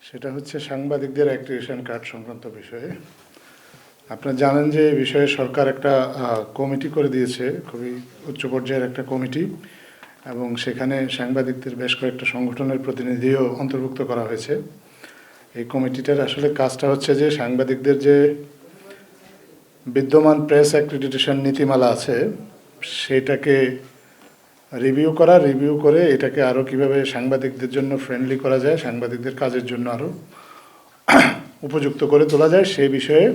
সেটা হচ্ছে সাংবাদিকদের অ্যাক্রিডিটেশন কার্ড সংক্রান্ত বিষয়ে। আপনারা জানেন যে এই বিষয়ে সরকার একটা কমিটি করে দিয়েছে, খুবই উচ্চ পর্যায়ের একটা কমিটি, এবং সেখানে সাংবাদিকদের বেশ কয়েকটা সংগঠনের প্রতিনিধিও অন্তর্ভুক্ত করা হয়েছে। এই কমিটিটার আসলে কাজটা হচ্ছে যে সাংবাদিকদের যে বিদ্যমান প্রেস অ্যাক্রিডিটেশন নীতিমালা আছে সেটাকে রিভিউ করে এটাকে আরও কীভাবে সাংবাদিকদের জন্য ফ্রেন্ডলি করা যায়, সাংবাদিকদের কাজের জন্য আরও উপযুক্ত করে তোলা যায় সেই বিষয়ে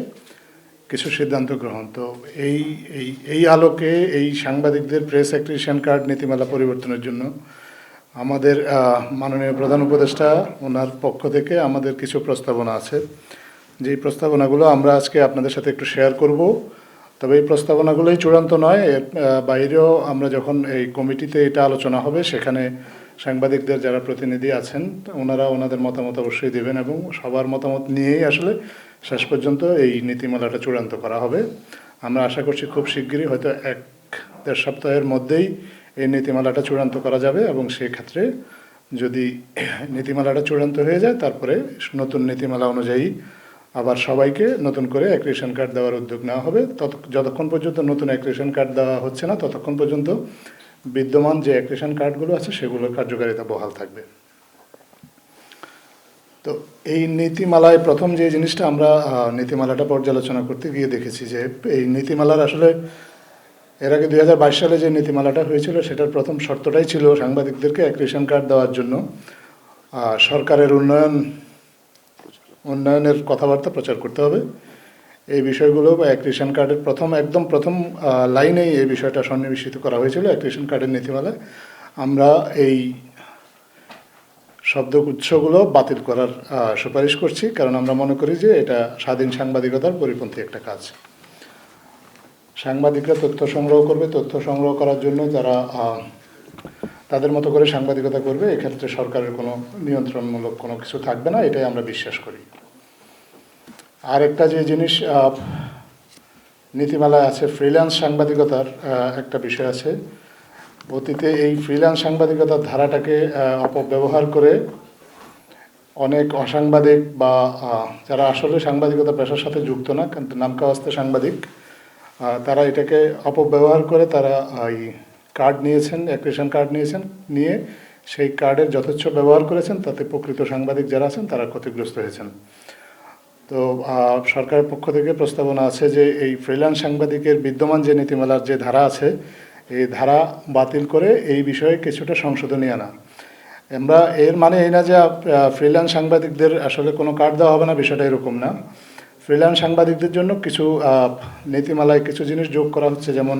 কিছু সিদ্ধান্ত গ্রহণ। তো এই এই এই আলোকে এই সাংবাদিকদের প্রেস অ্যাক্রিডিটেশন কার্ড নীতিমালা পরিবর্তনের জন্য আমাদের মাননীয় প্রধান উপদেষ্টা ওনার পক্ষ থেকে আমাদের কিছু প্রস্তাবনা আছে, যেই প্রস্তাবনাগুলো আমরা আজকে আপনাদের সাথে একটু শেয়ার করব। তবে এই প্রস্তাবনাগুলোই চূড়ান্ত নয়, এর বাইরেও আমরা যখন এই কমিটিতে এটা আলোচনা হবে সেখানে সাংবাদিকদের যারা প্রতিনিধি আছেন ওনারা ওনাদের মতামত অবশ্যই দেবেন, এবং সবার মতামত নিয়েই আসলে শেষ পর্যন্ত এই নীতিমালাটা চূড়ান্ত করা হবে। আমরা আশা করছি খুব শিগগিরই, হয়তো 1-1.5 সপ্তাহের মধ্যেই এই নীতিমালাটা চূড়ান্ত করা যাবে, এবং সেক্ষেত্রে যদি নীতিমালাটা চূড়ান্ত হয়ে যায় তারপরে নতুন নীতিমালা অনুযায়ী আবার সবাইকে নতুন করে অ্যাক্রিডিটেশন কার্ড দেওয়ার উদ্যোগ নেওয়া হবে। যতক্ষণ পর্যন্ত নতুন অ্যাক্রিডিটেশন কার্ড দেওয়া হচ্ছে না ততক্ষণ পর্যন্ত বিদ্যমান যে অ্যাক্রিডিটেশন কার্ডগুলো আছে সেগুলোর কার্যকারিতা বহাল থাকবে। তো এই নীতিমালায় প্রথম যে জিনিসটা আমরা নীতিমালাটা পর্যালোচনা করতে গিয়ে দেখেছি যে এই নীতিমালার আসলে এর আগে 2022 সালে যে নীতিমালাটা হয়েছিল সেটার প্রথম শর্তটাই ছিল সাংবাদিকদেরকে অ্যাক্রিডিটেশন কার্ড দেওয়ার জন্য সরকারের উন্নয়নের কথাবার্তা প্রচার করতে হবে। এই বিষয়গুলো বা অ্যাক্রিডিটেশন কার্ডের একদম প্রথম লাইনেই এই বিষয়টা সন্নিবেশিত করা হয়েছিল অ্যাক্রিডিটেশন কার্ডের নীতিমালায়। আমরা এই শব্দগুচ্ছগুলো বাতিল করার সুপারিশ করছি, কারণ আমরা মনে করি যে এটা স্বাধীন সাংবাদিকতার পরিপন্থী একটা কাজ। সাংবাদিকরা তথ্য সংগ্রহ করবে, তথ্য সংগ্রহ করার জন্য যারা তাদের মতো করে সাংবাদিকতা করবে, এক্ষেত্রে সরকারের কোনো নিয়ন্ত্রণমূলক কোনো কিছু থাকবে না, এটাই আমরা বিশ্বাস করি। আর একটা যে জিনিস নীতিমালায় আছে, ফ্রিল্যান্স সাংবাদিকতার একটা বিষয় আছে। অতীতে এই ফ্রিল্যান্স সাংবাদিকতার ধারাটাকে অপব্যবহার করে অনেক অসাংবাদিক বা যারা আসলে সাংবাদিকতা পেশার সাথে যুক্ত না কিন্তু নামকাওয়াস্তে সাংবাদিক, তারা এটাকে অপব্যবহার করে তারা এই কার্ড নিয়েছেন, অ্যাক্রিডিটেশন কার্ড নিয়ে সেই কার্ডের যথেচ্ছ ব্যবহার করেছেন, তাতে প্রকৃত সাংবাদিক যারা আছেন তারা ক্ষতিগ্রস্ত হয়েছেন। তো সরকারের পক্ষ থেকে প্রস্তাবনা আছে যে এই ফ্রিল্যান্স সাংবাদিকের বিদ্যমান যে নীতিমালার যে ধারা আছে এই ধারা বাতিল করে এই বিষয়ে কিছুটা সংশোধনী আনা। আমরা এর মানে এই না যে ফ্রিল্যান্স সাংবাদিকদের আসলে কোনো কার্ড দেওয়া হবে না, বিষয়টা এরকম না। ফ্রিল্যান্স সাংবাদিকদের জন্য কিছু নীতিমালায় কিছু জিনিস যোগ করা হচ্ছে, যেমন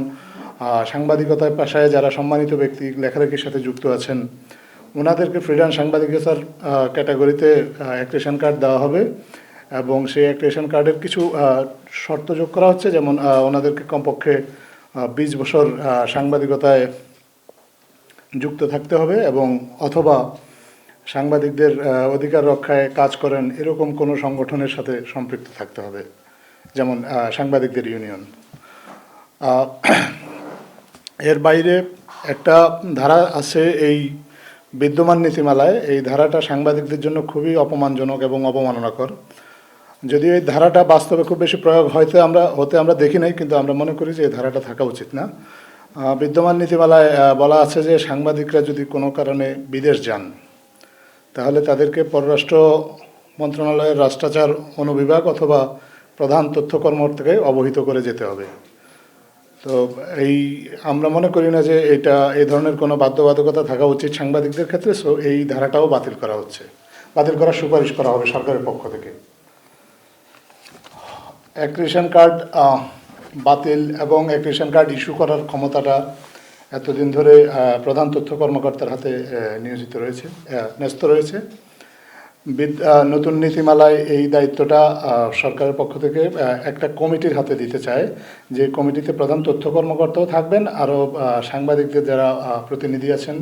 সাংবাদিকতার পেশায় যারা সম্মানিত ব্যক্তি লেখালেখির সাথে যুক্ত আছেন ওনাদেরকে ফ্রিল্যান্স সাংবাদিকতার ক্যাটাগরিতে অ্যাক্রিডিটেশন কার্ড দেওয়া হবে, এবং সেই অ্যাক্রিডিটেশন কার্ডের কিছু শর্ত যোগ করা হচ্ছে, যেমন ওনাদেরকে কমপক্ষে 20 বছর সাংবাদিকতায় যুক্ত থাকতে হবে, এবং অথবা সাংবাদিকদের অধিকার রক্ষায় কাজ করেন এরকম কোনো সংগঠনের সাথে সম্পৃক্ত থাকতে হবে, যেমন সাংবাদিকদের ইউনিয়ন। এর বাইরে একটা ধারা আছে এই বিদ্যমান নীতিমালায়, এই ধারাটা সাংবাদিকদের জন্য খুবই অপমানজনক এবং অবমাননাকর। যদিও এই ধারাটা বাস্তবে খুব বেশি প্রয়োগ হতে আমরা দেখি নাই, কিন্তু আমরা মনে করি যে এই ধারাটা থাকা উচিত না। বিদ্যমান নীতিমালায় বলা আছে যে সাংবাদিকরা যদি কোনো কারণে বিদেশ যান তাহলে তাদেরকে পররাষ্ট্র মন্ত্রণালয়ের রাষ্ট্রাচার অনুবিভাগ অথবা প্রধান তথ্য কর্মকর্তাকে অবহিত করে যেতে হবে। তো আমরা মনে করি না যে এই ধরনের কোনো বাধ্যবাধকতা থাকা উচিত সাংবাদিকদের ক্ষেত্রে। সো এই ধারাটাও বাতিল করার সুপারিশ করা হবে সরকারের পক্ষ থেকে। অ্যাক্রিডিটেশন কার্ড বাতিল এবং অ্যাক্রিডিটেশন কার্ড ইস্যু করার ক্ষমতাটা এতদিন ধরে প্রধান তথ্য কর্মকর্তার হাতে ন্যস্ত রয়েছে। নতুন নীতিমালায় এই দায়িত্বটা সরকারের পক্ষ থেকে একটা কমিটির হাতে দিতে চায়, যে কমিটিতে প্রধান তথ্য কর্মকর্তাও থাকবেন, আরও সাংবাদিকদের যারা প্রতিনিধি আছেন,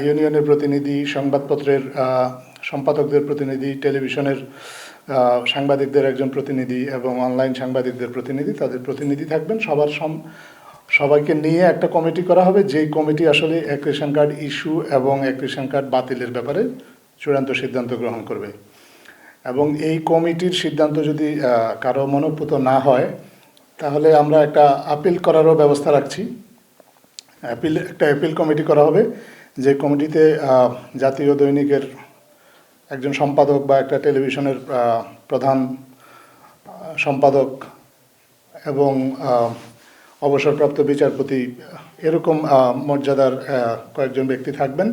ইউনিয়নের প্রতিনিধি, সংবাদপত্রের সম্পাদকদের প্রতিনিধি, টেলিভিশনের সাংবাদিকদের একজন প্রতিনিধি এবং অনলাইন সাংবাদিকদের প্রতিনিধি, তাদের প্রতিনিধি থাকবেন। সবাইকে নিয়ে একটা কমিটি করা হবে, যেই কমিটি আসলে এক রেশন কার্ড ইস্যু এবং এক রেশন কার্ড বাতিলের ব্যাপারে চূড়ান্ত সিদ্ধান্ত গ্রহণ করবে। এবং এই কমিটির সিদ্ধান্ত যদি কারো মনোপুত না হয়, তাহলে আমরা একটা আপিল করারও ব্যবস্থা রাখছি। একটা অ্যাপিল কমিটি করা হবে, যে কমিটিতে জাতীয় দৈনিকের একজন সম্পাদক বা একটা টেলিভিশনের প্রধান সম্পাদক এবং অবসরপ্রাপ্ত বিচারপতি এরকম মর্যাদার কয়েকজন ব্যক্তি থাকবেন।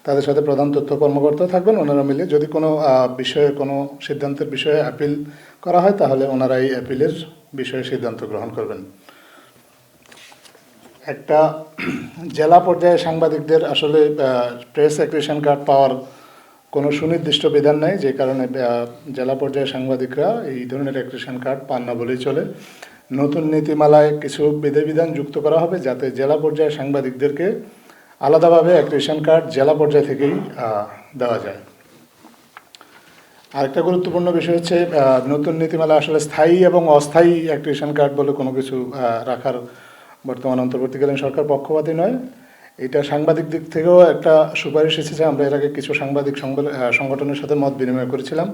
তাদের সাথে প্রধান তথ্য কর্মকর্তা থাকবেন। ওনারা মিলে যদি কোনো বিষয়ে, কোনো সিদ্ধান্তের বিষয়ে আপিল করা হয়, তাহলে ওনারা এই আপিলের বিষয়ে সিদ্ধান্ত গ্রহণ করবেন। একটা জেলা পর্যায়ে সাংবাদিকদের আসলে প্রেস অ্যাক্রিশন কার্ড পাওয়ার কোনো সুনির্দিষ্ট বিধান নেই, যে কারণে জেলা পর্যায়ে সাংবাদিকরা এই ধরনের অ্যাক্রিশন কার্ড পান না বলেই চলে। নতুন নীতিমালায় কিছু বিধিবিধান যুক্ত করা হবে, যাতে জেলা পর্যায়ে সাংবাদিকদেরকে আলাদাভাবে অ্যাক্রিশন কার্ড জেলা পর্যায় থেকেই দেওয়া যায়। আরেকটা গুরুত্বপূর্ণ বিষয় হচ্ছে, নতুন নীতিমালা আসলে স্থায়ী এবং অস্থায়ী অ্যাক্রিশন কার্ড বলে কোনো কিছু রাখার বর্তমান অন্তর্বর্তীকালীন সরকার পক্ষপাতী নয়। এটা সাংবাদিক দিক থেকেও একটা সুপারিশ এসেছে। আমরা এর আগে কিছু সাংবাদিক সংগঠনের সাথে মত বিনিময় করেছিলাম।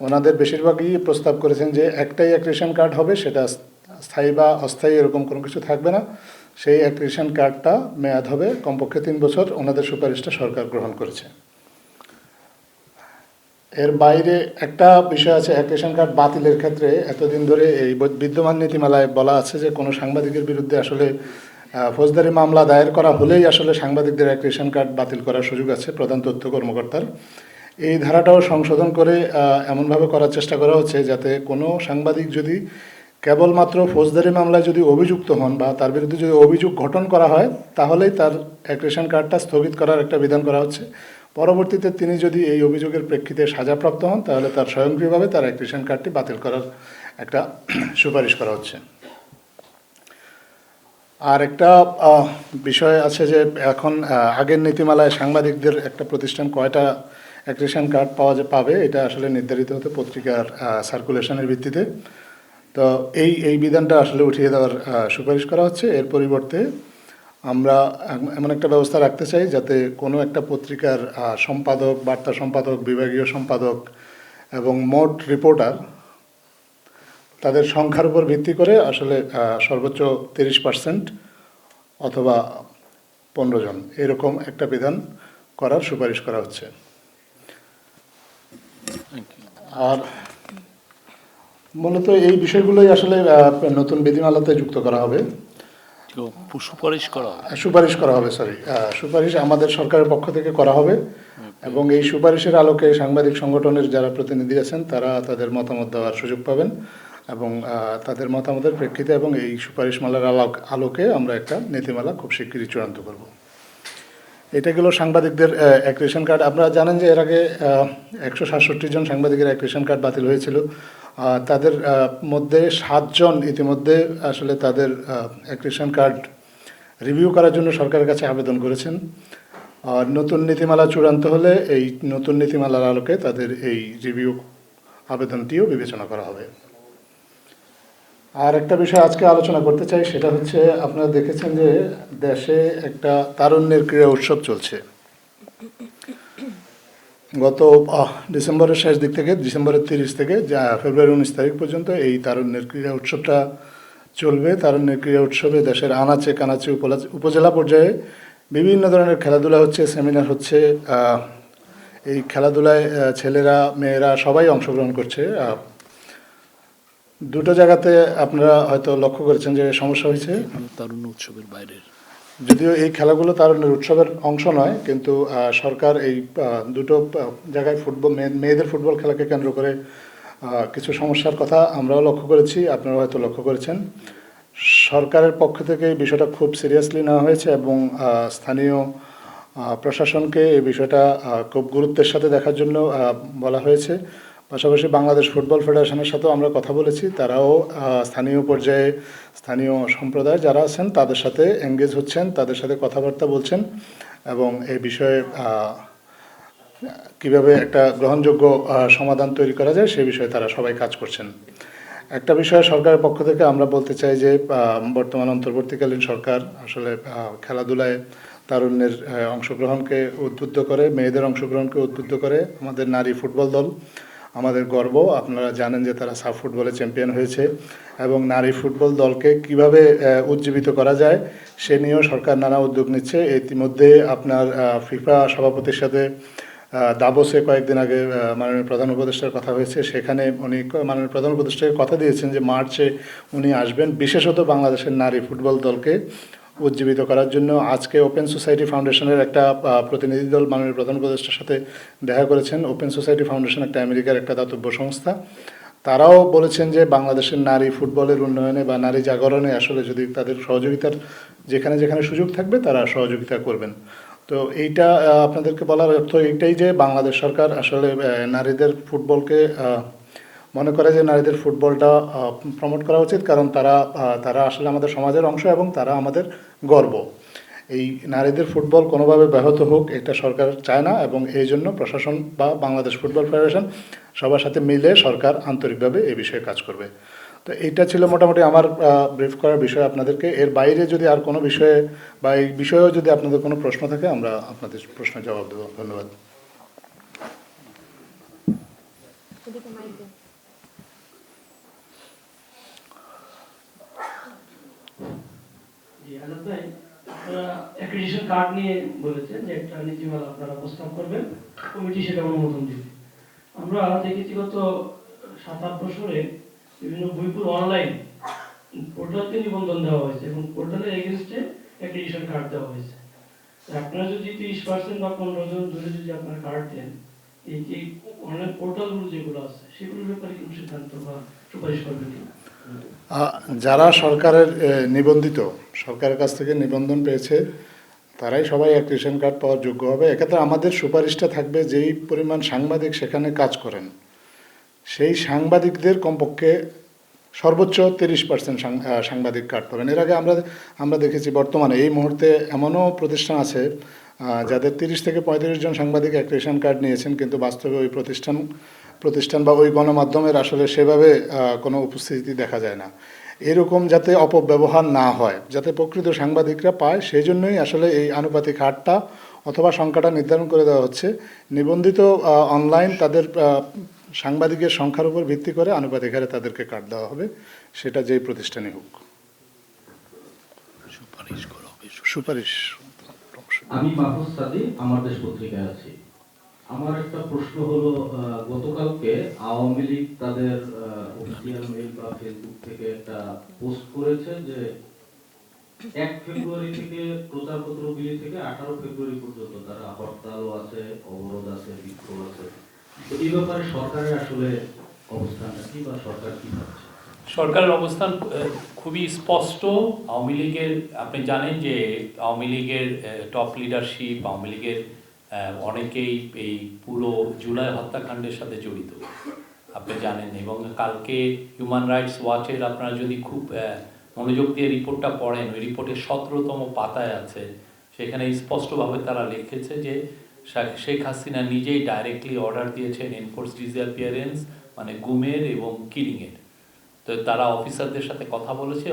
ওনাদের বেশিরভাগই প্রস্তাব করেছেন যে একটাই অ্যাক্রিশন কার্ড হবে, সেটা স্থায়ী বা অস্থায়ী এরকম কোনো কিছু থাকবে না। সেই অ্যাক্রিশন কার্ডটা মেয়াদ হবে কমপক্ষে 3 বছর। ওনাদের সুপারিশটা সরকার গ্রহণ করেছে। এর বাইরে একটা বিষয় আছে, অ্যাক্রিশন কার্ড বাতিলের ক্ষেত্রে এতদিন ধরে এই বিদ্যমান নীতিমালায় বলা আছে যে কোনো সাংবাদিকের বিরুদ্ধে আসলে ফৌজদারি মামলা দায়ের করা হলেই আসলে সাংবাদিকদের অ্যাক্রিশন কার্ড বাতিল করার সুযোগ আছে প্রধান তথ্য কর্মকর্তার। এই ধারাটাও সংশোধন করে এমনভাবে করার চেষ্টা করা হচ্ছে যাতে কোনো সাংবাদিক যদি কেবলমাত্র ফৌজদারি মামলায় যদি অভিযুক্ত হন বা তার বিরুদ্ধে যদি অভিযোগ গঠন করা হয়, তাহলেই তার অ্যাক্রিশন কার্ডটা স্থগিত করার একটা বিধান করা হচ্ছে। পরবর্তীতে তিনি যদি এই অভিযোগের প্রেক্ষিতে সাজাপ্রাপ্ত হন, তাহলে তার স্বয়ংক্রিয়ভাবে তার অ্যাক্রিশন কার্ডটি বাতিল করার একটা সুপারিশ করা হচ্ছে। আর একটা বিষয় আছে যে এখন আগের নীতিমালায় সাংবাদিকদের একটা প্রতিষ্ঠান কয়টা অ্যাক্রিশন কার্ড পাবে এটা আসলে নির্ধারিত হতো পত্রিকার সার্কুলেশনের ভিত্তিতে। তো এই বিধানটা আসলে উঠিয়ে দেওয়ার সুপারিশ করা হচ্ছে। এর পরিবর্তে আমরা এমন একটা ব্যবস্থা রাখতে চাই যাতে কোনো একটা পত্রিকার সম্পাদক, বার্তা সম্পাদক, বিভাগীয় সম্পাদক এবং মোট রিপোর্টার তাদের সংখ্যার উপর ভিত্তি করে আসলে সর্বোচ্চ 30% অথবা 15 জন এরকম একটা বিধান করার সুপারিশ করা হচ্ছে। আর মূলত এই বিষয়গুলোই আসলে নতুন বিধিমালাতে যুক্ত করা হবে। সুপারিশ করা হবে সুপারিশ আমাদের সরকারের পক্ষ থেকে করা হবে এবং এই সুপারিশের আলোকে সাংবাদিক সংগঠনের যারা প্রতিনিধি আছেন তারা তাদের মতামত দেওয়ার সুযোগ পাবেন এবং তাদের মতামতের প্রেক্ষিতে এবং এই সুপারিশমালার আলোকে আমরা একটা নীতিমালা খুব শিগগিরই চূড়ান্ত করব। এটা গেল সাংবাদিকদের অ্যাক্রিশন কার্ড। আপনারা জানেন যে এর আগে 167 জন সাংবাদিকের অ্যাক্রিশন কার্ড বাতিল হয়েছিল। তাদের মধ্যে 7 জন ইতিমধ্যে আসলে তাদের অ্যাক্রিশন কার্ড রিভিউ করার জন্য সরকারের কাছে আবেদন করেছেন। নতুন নীতিমালা চূড়ান্ত হলে এই নতুন নীতিমালার আলোকে তাদের এই রিভিউ আবেদনটিও বিবেচনা করা হবে। আর একটা বিষয় আজকে আলোচনা করতে চাই, সেটা হচ্ছে আপনারা দেখেছেন যে দেশে একটা তারুণ্যের ক্রীড়া উৎসব চলছে। গত ডিসেম্বরের শেষ দিক থেকে, ডিসেম্বরের 30 থেকে ফেব্রুয়ারি 19 তারিখ পর্যন্ত এই তারুণ্যের ক্রীড়া উৎসবটা চলবে। তারুণ্যের ক্রীড়া উৎসবে দেশের আনাচে কানাচে উপজেলা পর্যায়ে বিভিন্ন ধরনের খেলাধুলা হচ্ছে, সেমিনার হচ্ছে। এই খেলাধুলায় ছেলেরা মেয়েরা সবাই অংশগ্রহণ করছে। দুটো জায়গাতে আপনারা হয়তো লক্ষ্য করেছেন যে সমস্যা হয়েছে তারুণ্য উৎসবের বাইরের, যদিও এই খেলাগুলো তারুণ্যের উৎসবের অংশ নয়, কিন্তু সরকার এই দুটো জায়গায় মেয়েদের ফুটবল খেলাকে কেন্দ্র করে কিছু সমস্যার কথা আমরাও লক্ষ্য করেছি, আপনারাও হয়তো লক্ষ্য করেছেন। সরকারের পক্ষ থেকে এই বিষয়টা খুব সিরিয়াসলি নেওয়া হয়েছে এবং স্থানীয় প্রশাসনকে এই বিষয়টা খুব গুরুত্বের সাথে দেখার জন্য বলা হয়েছে। পাশাপাশি বাংলাদেশ ফুটবল ফেডারেশনের সাথেও আমরা কথা বলেছি, তারাও স্থানীয় পর্যায়ে স্থানীয় সম্প্রদায় যারা আছেন তাদের সাথে এঙ্গেজ হচ্ছেন, তাদের সাথে কথাবার্তা বলছেন এবং এই বিষয়ে কীভাবে একটা গ্রহণযোগ্য সমাধান তৈরি করা যায় সে বিষয়ে তারা সবাই কাজ করছেন। একটা বিষয় সরকারের পক্ষ থেকে আমরা বলতে চাই যে বর্তমান অন্তর্বর্তীকালীন সরকার আসলে খেলাধুলায় তারুণ্যের অংশগ্রহণকে উদ্বুদ্ধ করে, মেয়েদের অংশগ্রহণকে উদ্বুদ্ধ করে। আমাদের নারী ফুটবল দল আমাদের গর্ব। আপনারা জানেন যে তারা সাফ ফুটবলে চ্যাম্পিয়ন হয়েছে এবং নারী ফুটবল দলকে কিভাবে উজ্জীবিত করা যায় সে নিয়েও সরকার নানা উদ্যোগ নিচ্ছে। ইতিমধ্যে আপনার ফিফা সভাপতির সাথে দাভোসে কয়েকদিন আগে মাননীয় প্রধান উপদেষ্টার কথা হয়েছে। সেখানে উনি মাননীয় প্রধান উপদেষ্টাকে কথা দিয়েছেন যে মার্চে উনি আসবেন, বিশেষত বাংলাদেশের নারী ফুটবল দলকে উজ্জীবিত করার জন্য। আজকে ওপেন সোসাইটি ফাউন্ডেশনের একটা প্রতিনিধি দল মাননীয় প্রধান উপদেষ্টার সাথে দেখা করেছেন। ওপেন সোসাইটি ফাউন্ডেশন একটা আমেরিকার একটা দাতব্য সংস্থা। তারাও বলেছেন যে বাংলাদেশের নারী ফুটবলের উন্নয়নে বা নারী জাগরণে আসলে যদি তাদের সহযোগিতার যেখানে যেখানে সুযোগ থাকবে তারা সহযোগিতা করবেন। তো এইটা আপনাদেরকে বলার অর্থ এইটাই যে বাংলাদেশ সরকার আসলে নারীদের ফুটবলকে মনে করে যে নারীদের ফুটবলটা প্রমোট করা উচিত, কারণ তারা আসলে আমাদের সমাজের অংশ এবং তারা আমাদের গর্ব। এই নারীদের ফুটবল কোনোভাবে ব্যাহত হোক এটা সরকার চায় না এবং এই জন্য প্রশাসন বা বাংলাদেশ ফুটবল ফেডারেশন সবার সাথে মিলে সরকার আন্তরিকভাবে এই বিষয়ে কাজ করবে। তো এইটা ছিল মোটামুটি আমার ব্রিফ করার বিষয় আপনাদেরকে। এর বাইরে যদি আর কোনো বিষয়ে বা এই বিষয়েও যদি আপনাদের কোনো প্রশ্ন থাকে আমরা আপনাদের প্রশ্নের জবাব দেবো। ধন্যবাদ। আপনারা অ্যাক্রিডিটেশন কার্ড নিয়ে বলেছেন যে একটা নীতিমালা আপনারা প্রস্তাব করবেন, কমিটি সেটা অনুমোদন দিবে। আমরা দেখেছি গত 7-8 বছরে বিভিন্ন বইপুর অনলাইন পোর্টালকে নিবন্ধন দেওয়া হয়েছে এবং পোর্টালের এগেনস্টে অ্যাক্রিডিটেশন কার্ড দেওয়া হয়েছে। আপনারা যদি 30% বা 15 জন ধরে যদি আপনারা কার্ড দেন, এই যে অনলাইন পোর্টালগুলো যেগুলো আছে সেগুলোর ব্যাপারে কোনো সিদ্ধান্ত বা সুপারিশ করবেন কিনা? যারা সরকারের নিবন্ধিত, সরকারের কাছ থেকে নিবন্ধন পেয়েছে তারাই সবাই অ্যাক্রিডিটেশন কার্ড পাওয়ার যোগ্য হবে। এক্ষেত্রে আমাদের সুপারিশটা থাকবে যেই পরিমাণ সাংবাদিক সেখানে কাজ করেন সেই সাংবাদিকদের কমপক্ষে সর্বোচ্চ 30% সাংবাদিক কার্ড পাবেন। এর আগে আমরা দেখেছি বর্তমানে এই মুহূর্তে এমনও প্রতিষ্ঠান আছে যাদের 30 থেকে 35 জন সাংবাদিক অ্যাক্রিডিটেশন কার্ড নিয়েছেন, কিন্তু বাস্তবে ওই প্রতিষ্ঠান বা ওই গণমাধ্যমের আসলে সেভাবে কোনো উপস্থিতি দেখা যায় না। এরকম যাতে অপব্যবহার না হয়, যাতে প্রকৃত সাংবাদিকরা পায়, সেই জন্যই আসলে এই আনুপাতিক হারটা অথবা সংখ্যাটা নির্ধারণ করে দেওয়া হচ্ছে। নিবন্ধিত অনলাইন তাদের সাংবাদিকের সংখ্যার উপর ভিত্তি করে আনুপাতিক হারে তাদেরকে কার্ড দেওয়া হবে, সেটা যেই প্রতিষ্ঠানই হোক। সুপারিশ। আমি মাহফুজ সাদি, আমার দেশ পত্রিকায় আছি। আমার একটা প্রশ্ন হলো, গতকালকে আওয়ামী লীগ তাদের অফিসিয়াল মেইল বা ফেসবুক থেকে একটা পোস্ট করেছে যে 1 ফেব্রুয়ারি থেকে প্রচারপত্র বিলি থেকে 18 ফেব্রুয়ারি পর্যন্ত তারা হরতালও আছে, অবরোধ আছে, বিক্ষোভ আছে। তো এই ব্যাপারে সরকারের আসলে অবস্থানটা কি বা সরকার কি ভাবছে? সরকারের অবস্থান খুবই স্পষ্ট। আওয়ামী লীগের, আপনি জানেন যে আওয়ামী লীগের টপ লিডারশিপ, আওয়ামী লীগের অনেকেই এই পুরো জুলাই হত্যাকাণ্ডের সাথে জড়িত, আপনি জানেন। এবং কালকে হিউম্যান রাইটস ওয়াচের আপনারা যদি খুব মনোযোগ দিয়ে রিপোর্টটা পড়েন, ওই রিপোর্টের 17তম পাতায় আছে, সেখানে স্পষ্টভাবে তারা লিখেছে যে শেখ হাসিনা নিজেই ডাইরেক্টলি অর্ডার দিয়েছেন এনফোর্স ডিসঅ্যাপিয়ারেন্স, মানে গুমের এবং কিলিংয়ের। তো তারা অফিসারদের সাথে কথা বলেছে,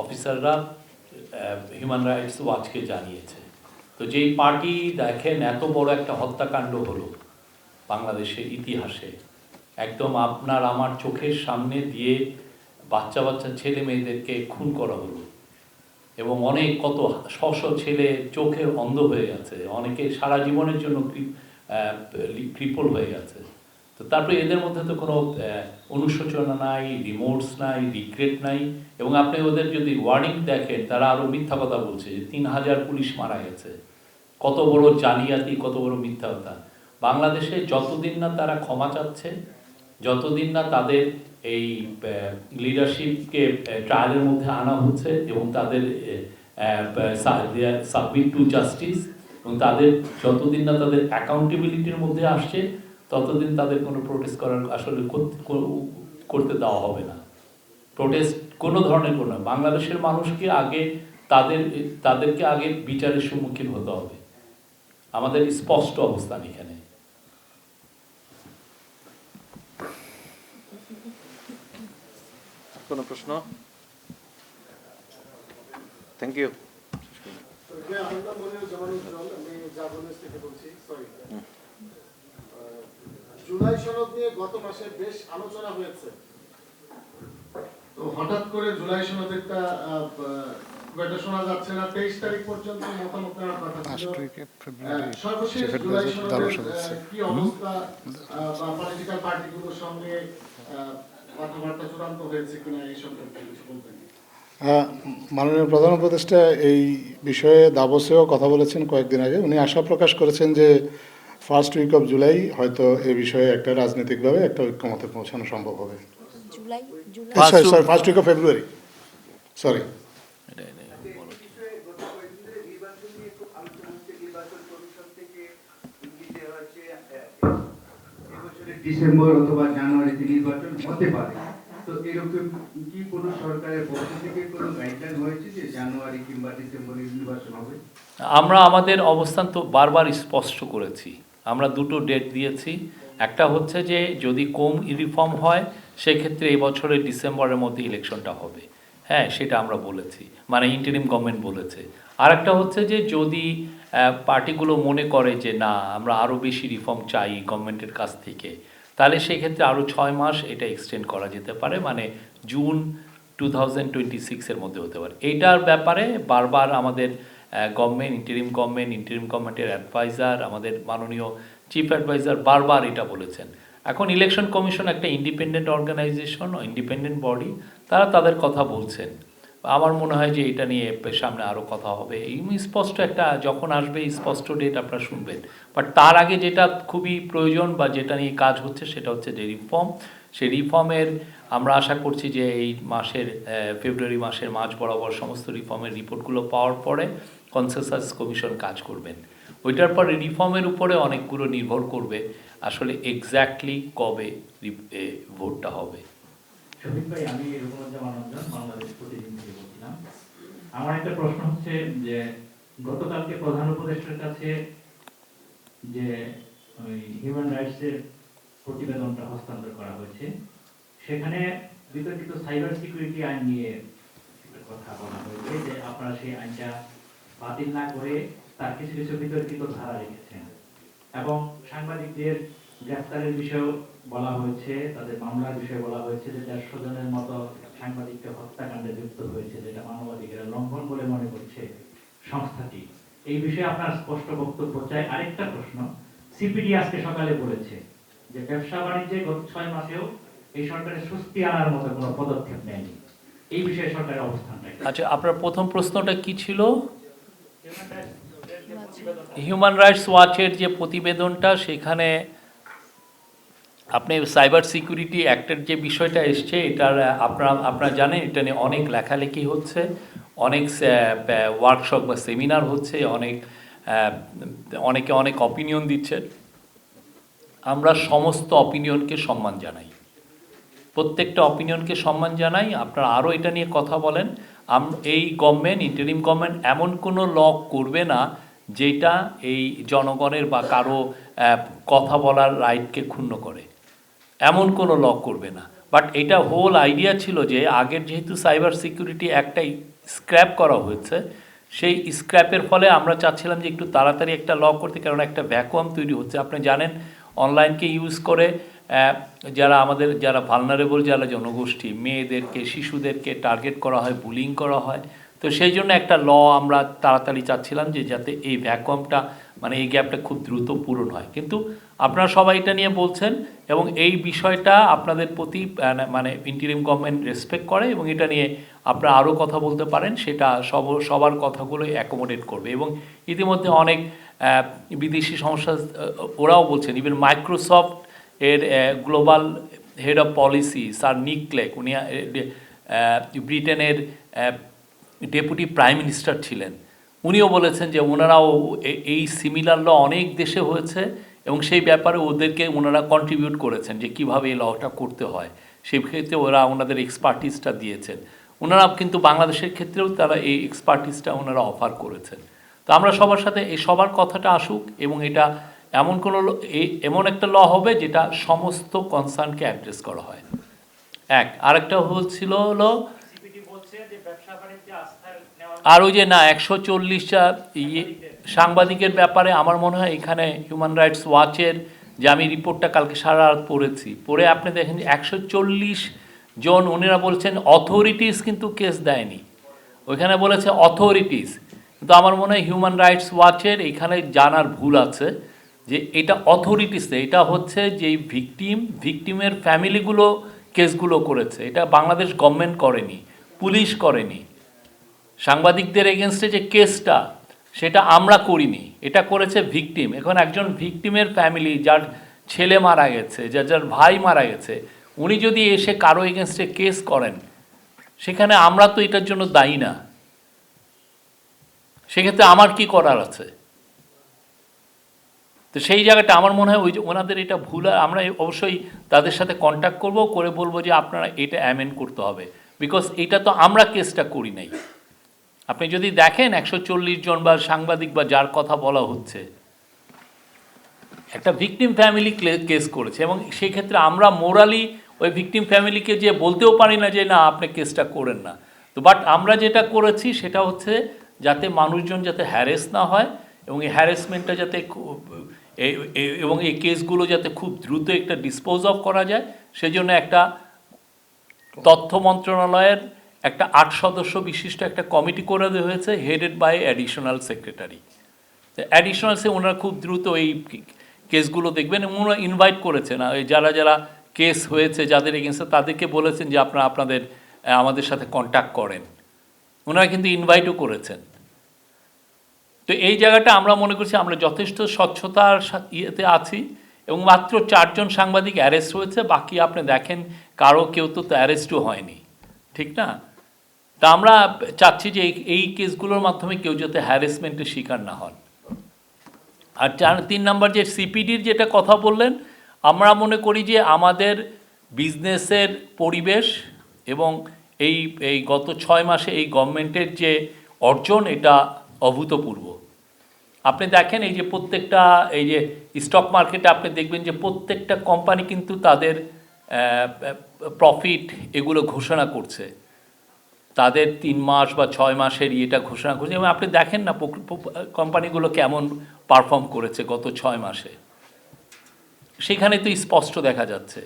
অফিসাররা হিউম্যান রাইটস ওয়াচকে জানিয়েছে। তো যেই পার্টি দেখেন এত বড় একটা হত্যাকাণ্ড হলো বাংলাদেশের ইতিহাসে, একদম আপনার আমার চোখের সামনে দিয়ে বাচ্চা বাচ্চা ছেলে মেয়েদেরকে খুন করা হলো এবং অনেক কত শত ছেলে চোখে অন্ধ হয়ে গেছে, অনেকে সারা জীবনের জন্য ক্রিপল হয়ে গেছে। তো তারপরে এদের মধ্যে তো কোনো অনুশোচনা নাই, রিমোর্স নাই, রিগ্রেট নাই। এবং আপনি ওদের যদি ওয়ার্ডিং দেখেন, তারা আরও মিথ্যা কথা বলছে যে 3000 পুলিশ মারা গেছে। কত বড় জালিয়াতি, কত বড় মিথ্যা কথা। বাংলাদেশে যতদিন না তারা ক্ষমা চাচ্ছে, যতদিন না তাদের এই লিডারশিপকে ট্রায়ালের মধ্যে আনা হচ্ছে এবং তাদের সাবমিট টু জাস্টিস, এবং তাদের যতদিন না তাদের অ্যাকাউন্টেবিলিটির মধ্যে আসছে, ততদিন তাদের কোনো প্রোটেস্ট করার আসলে করতে দেওয়া হবে না। প্রোটেস্ট কোনো ধরনের কোনো, বাংলাদেশের মানুষকে আগে তাদেরকে আগে বিচারের সম্মুখীন হতে হবে। আমাদের স্পষ্ট অবস্থান এখানে। কোনো প্রশ্ন? Thank you. জুলাই সনদ নিয়ে গত মাসে বেশ আলোচনা হয়েছে, তো হঠাৎ করে জুলাই সনদ একটা শোনা যাচ্ছে না। 23 তারিখ পর্যন্ত মতামত নেওয়ার কথা ছিল। সর্বশেষ জুলাই সনদের কি অবস্থা বা পলিটিক্যাল পার্টিগুলোর সঙ্গে কথাবার্তা চূড়ান্ত হয়েছে কিনা এই সম্পর্কে কিছু বলবেন? মাননীয় প্রধান উপদেষ্টা এই বিষয়ে দাভোসেও কথা বলেছেন কয়েকদিন আগে। উনি আশা প্রকাশ করেছেন যে ফার্স্ট উইক অফ জুলাই হয়তো এই বিষয়ে একটা রাজনৈতিকভাবে একটা ঐক্যমতে পৌঁছানো সম্ভব হবে। First week of February, sorry. December অথবা জানুয়ারিতে নির্বাচন হতে পারে, তো এরকম কি কোনো সরকারের পক্ষ থেকে কোনো গাইডলাইন হয়েছে যে জানুয়ারি কিংবা ডিসেম্বরে নির্বাচন হবে? আমরা আমাদের অবস্থান তো বারবার স্পষ্ট করেছি। আমরা দুটো ডেট দিয়েছি। একটা হচ্ছে যে যদি কম রিফর্ম হয় সেক্ষেত্রে এই বছরের ডিসেম্বরের মধ্যে ইলেকশনটা হবে, হ্যাঁ সেটা আমরা বলেছি, মানে ইন্টারিম গভর্নমেন্ট বলেছে। আর একটা হচ্ছে যে যদি পার্টিগুলো মনে করে যে না আমরা আরও বেশি রিফর্ম চাই গভর্নমেন্টের কাছ থেকে, তাহলে সেক্ষেত্রে আরও 6 মাস এটা এক্সটেন্ড করা যেতে পারে, মানে জুন 2026-এর মধ্যে হতে পারে। এইটার ব্যাপারে বারবার আমাদের গভর্নমেন্ট, ইন্টারিম গভর্নমেন্টের অ্যাডভাইজার, আমাদের মাননীয় চিফ অ্যাডভাইজার বারবার এটা বলেছেন। এখন ইলেকশন কমিশন একটা ইন্ডিপেন্ডেন্ট অর্গানাইজেশন, ইন্ডিপেন্ডেন্ট বডি, তারা তাদের কথা বলছেন। আমার মনে হয় যে এটা নিয়ে সামনে আরও কথা হবে। এই স্পষ্ট একটা যখন আসবে স্পষ্ট ডেট আপনারা শুনবেন। বাট তার আগে যেটা খুবই প্রয়োজন বা যেটা নিয়ে কাজ হচ্ছে সেটা হচ্ছে যে রিফর্ম। সেই রিফর্মের আমরা আশা করছি যে এই মাসের ফেব্রুয়ারি মাসের মাঝ বরাবর সমস্ত রিফর্মের রিপোর্টগুলো পাওয়ার পরে কনসেনসাস কমিশন কাজ করবেন। ওইটার পরে রিফর্মের উপরে অনেকগুলো নির্ভর করবে আসলে এক্স্যাক্টলি কবে ভোটটা হবে। শফিক ভাই, আমি রূপমঞ্জন বাংলাদেশ প্রতিদিন থেকে বলছিলাম। আমার একটা প্রশ্ন হচ্ছে যে গতকালকে প্রধান উপদেষ্টার কাছে যে হিউম্যান রাইটস এর প্রতিবেদনটা হস্তান্তর করা হয়েছে, সেখানে বিতর্কিত সাইবার সিকিউরিটি আইন নিয়ে কথা বলা হয়েছে যে আপনারা সেই আইনটা বাতিল না করে তার কিছু কিছু বিতর্কিত ধারা রেখেছেন, এবং সাংবাদিকদের গ্রেফতারের বিষয়েও বলা হয়েছে, তাদের মামলার বিষয়ে বলা হয়েছে যে 150 জনের মতো সাংবাদিককে হত্যাকাণ্ডে যুক্ত হয়েছে, যেটা মানবাধিকারের লঙ্ঘন বলে মনে করছে সংস্থাটি। এই বিষয়ে আপনার স্পষ্ট বক্তব্য চাই। আরেকটা প্রশ্ন, সিপিডি আজকে সকালে বলেছে যে ব্যবসা বাণিজ্যে গত 6 মাসেও এই সরকারের স্বস্তি আনার মতো কোনো পদক্ষেপ নেয়নি। এই বিষয়ে সরকারের অবস্থানটা কি? আচ্ছা, আপনার প্রথম প্রশ্নটা কি ছিল? হিউম্যান রাইটস ওয়াচের যে প্রতিবেদনটা, সেখানে আপনি সাইবার সিকিউরিটি অ্যাক্টের যে বিষয়টা এসছে, এটার আপনারা জানেন এটা নিয়ে অনেক লেখালেখি হচ্ছে, অনেক ওয়ার্কশপ বা সেমিনার হচ্ছে, অনেকে অনেক অপিনিয়ন দিচ্ছে। আমরা সমস্ত অপিনিয়নকে সম্মান জানাই, প্রত্যেকটা অপিনিয়নকে সম্মান জানাই। আপনারা আরও এটা নিয়ে কথা বলেন। এই গভর্নমেন্ট, ইন্টারিম গভর্নমেন্ট এমন কোনো ল করবে না যেটা এই জনগণের বা কারো কথা বলার রাইটকে ক্ষুণ্ণ করে, এমন কোনো ল করবে না। বাট এটা হোল আইডিয়া ছিল যে আগের যেহেতু সাইবার সিকিউরিটি একটাই স্ক্র্যাপ করা হয়েছে, সেই স্ক্র্যাপের ফলে আমরা চাচ্ছিলাম যে একটু তাড়াতাড়ি একটা ল করতে, কারণ একটা ভ্যাকুয়াম তৈরি হচ্ছে। আপনি জানেন অনলাইনকে ইউজ করে যারা ভালনারেবল, যারা জনগোষ্ঠী, মেয়েদেরকে, শিশুদেরকে টার্গেট করা হয়, বুলিং করা হয়। তো সেই জন্য একটা ল আমরা তাড়াতাড়ি চাচ্ছিলাম যে যাতে এই ভ্যাকুয়ামটা, মানে এই গ্যাপটা খুব দ্রুত পূরণ হয়। কিন্তু আপনারা সবাই এটা নিয়ে বলছেন এবং এই বিষয়টা আপনাদের প্রতি মানে ইন্টারিম গভর্নমেন্ট রেসপেক্ট করে এবং এটা নিয়ে আপনারা আরও কথা বলতে পারেন, সেটা সবার কথাগুলোই অ্যাকোমোডেট করবে। এবং ইতিমধ্যে অনেক বিদেশি সংস্থা ওরাও বলছেন, ইভেন মাইক্রোসফট এর global head of policy sir নিক ক্লেগ, উনি ব্রিটেনের ডেপুটি প্রাইম মিনিস্টার ছিলেন, উনিও বলেছেন যে ওনারাও এই সিমিলার ল অনেক দেশে হয়েছে এবং সেই ব্যাপারে ওনারা কন্ট্রিবিউট করেছেন যে কীভাবে এই লটা করতে হয়। সেই ক্ষেত্রে ওনাদের এক্সপার্টিসটা দিয়েছেন। ওনারা কিন্তু বাংলাদেশের ক্ষেত্রেও তারা এই এক্সপার্টিসটা ওনারা অফার করেছেন। তো আমরা সবার সাথে এই সবার কথাটা আসুক এবং এটা এমন একটা ল হবে যেটা সমস্ত কনসার্নকে অ্যাড্রেস করা হয়। আরেকটা হচ্ছিল হলো আর ওই যে না 140টা সাংবাদিকের ব্যাপারে আমার মনে হয় এখানে হিউম্যান রাইটস ওয়াচের যে আমি রিপোর্টটা কালকে সারা রাত পড়েছি, পড়ে আপনি দেখেন যে 140 জন উনিরা বলছেন অথরিটিস কিন্তু কেস দেয়নি, ওইখানে বলেছে অথরিটিস, কিন্তু আমার মনে হয় হিউম্যান রাইটস ওয়াচের এখানে জানার ভুল আছে যে এটা অথরিটিস, এটা হচ্ছে যে ভিকটিমের ফ্যামিলিগুলো কেসগুলো করেছে, এটা বাংলাদেশ গভর্নমেন্ট করেনি, পুলিশ করেনি। সাংবাদিকদের এগেনস্টে যে কেসটা সেটা আমরা করিনি, এটা করেছে ভিকটিম। এখন একজন ভিকটিমের ফ্যামিলি যার ছেলে মারা গেছে, যার ভাই মারা গেছে, উনি যদি এসে কারো এগেনস্টে কেস করেন, সেখানে আমরা তো এটার জন্য দায়ী না, সেক্ষেত্রে আমার কি করার আছে? তো সেই জায়গাটা আমার মনে হয় ওই যে ওনাদের এটা ভুল, আমরা অবশ্যই তাদের সাথে কন্ট্যাক্ট করব, করে বলবো যে আপনারা এটা অ্যামেন্ড করতে হবে, বিকজ এটা তো আমরা কেসটা করি নাই। আপনি যদি দেখেন 140 জন বা সাংবাদিক বা যার কথা বলা হচ্ছে একটা ভিকটিম ফ্যামিলি কেস করেছে, এবং সেই ক্ষেত্রে আমরা মোরালি ওই ভিকটিম ফ্যামিলিকে যে বলতেও পারি না যে না আপনি কেসটা করেন না। তো বাট আমরা যেটা করেছি সেটা হচ্ছে যাতে মানুষজন যাতে হ্যারেস না হয়, এবং এই হ্যারাসমেন্টটা যাতে এবং এই কেসগুলো যাতে খুব দ্রুত একটা ডিসপোজ অফ করা যায়, সেজন্য একটা তথ্য মন্ত্রণালয়ের একটা 8 সদস্য বিশিষ্ট একটা কমিটি করে দেওয়া হয়েছে, headed by additional secretary. Additional ওনারা খুব দ্রুত এই কেসগুলো দেখবেন, এবং ওনারা ইনভাইট করেছেন যারা যারা কেস হয়েছে যাদের এগেন্সে, তাদেরকে বলেছেন যে আপনারা আপনাদের আমাদের সাথে কন্ট্যাক্ট করেন, ওনারা কিন্তু ইনভাইটও করেছেন। তো এই জায়গাটা আমরা মনে করছি আমরা যথেষ্ট স্বচ্ছতার ইয়েতে আছি, এবং মাত্র 4 জন সাংবাদিক অ্যারেস্ট হয়েছে, বাকি আপনি দেখেন কেউ তো অ্যারেস্টও হয়নি, ঠিক না? তা আমরা চাচ্ছি যে এই কেসগুলোর মাধ্যমে কেউ যাতে হ্যারাসমেন্টের শিকার না হন। আর 3 নম্বর যে সিপিডির যেটা কথা বললেন, আমরা মনে করি যে আমাদের বিজনেসের পরিবেশ এবং এই গত 6 মাসে এই গভর্নমেন্টের যে অর্জন, এটা অভূতপূর্ব। আপনি দেখেন এই যে প্রত্যেকটা এই যে স্টক মার্কেটে আপনি দেখবেন যে প্রত্যেকটা কোম্পানি কিন্তু তাদের প্রফিট এগুলো ঘোষণা করছে, তাদের 3 মাস বা 6 মাসের ইয়েটা ঘোষণা করছে, এবং আপনি দেখেন না কোম্পানিগুলো কেমন পারফর্ম করেছে গত 6 মাসে, সেখানে তো স্পষ্ট দেখা যাচ্ছে।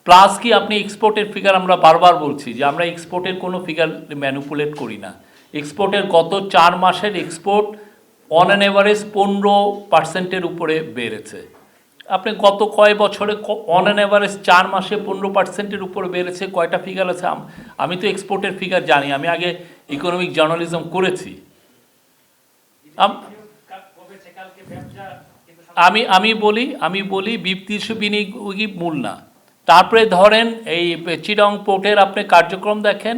প্লাস কি আপনি এক্সপোর্টের ফিগার, আমরা বারবার বলছি যে আমরা এক্সপোর্টের কোনো ফিগার ম্যানিপুলেট করি না। এক্সপোর্টের গত 4 মাসের এক্সপোর্ট অন অ্যান এভারেজ 15% উপরে বেড়েছে। আপনি গত কয় বছরে অন অ্যান এভারেজ 4 মাসে 15% উপরে বেড়েছে, কয়টা ফিগার আছে? আমি তো এক্সপোর্টের ফিগার জানি, আমি আগে ইকোনমিক জার্নালিজম করেছি। আমি বলি বিদেশি বিনিয়োগই মূল না। তারপরে ধরেন এই চিটাগং পোর্টের আপনি কার্যক্রম দেখেন,